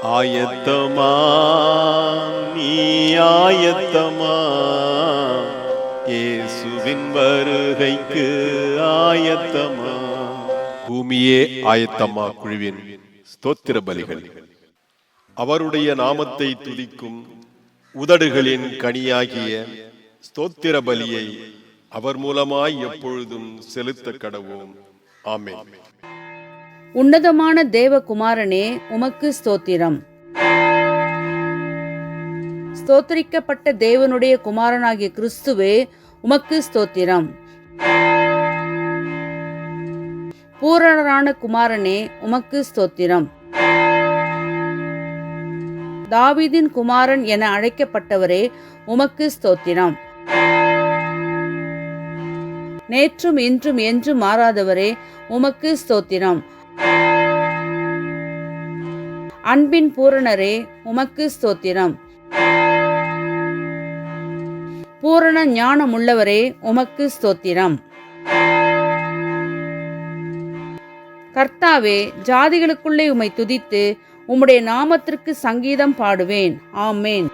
ஆயத்தமா நீ ஆயத்தமா, இயேசுவின் வருகைக்கு ஆயத்தமா. பூமியே ஆயத்தமா குழுவின் ஸ்தோத்திர பலிகள். அவருடைய நாமத்தை துதிக்கும் உதடுகளின் கனியாகிய ஸ்தோத்திர பலியை அவர் மூலமாய் எப்பொழுதும் செலுத்த கடவோம். ஆமென். உன்னதமான தேவகுமாரனே, உமக்கு ஸ்தோத்திரம். ஸ்தோத்திரிக்கப்பட்ட தேவனுடைய குமாரனாகிய கிறிஸ்துவே, உமக்கு ஸ்தோத்திரம். பூரணரான குமாரனே, உமக்கு ஸ்தோத்திரம். தாவீதின் குமாரன் என அழைக்கப்பட்டவரே, உமக்கு ஸ்தோத்திரம். நேற்றும் இன்றும் என்றும் மாறாதவரே, உமக்கு ஸ்தோத்திரம். அன்பின் பூரணரே, உமக்கு ஸ்தோத்திரம். பூரண ஞானமுள்ளவரே, உமக்கு ஸ்தோத்திரம். கர்த்தாவே, ஜாதிகளுக்குள்ளே உம்மை துதித்து உம்முடைய நாமத்திற்கு சங்கீதம் பாடுவேன். ஆமென்.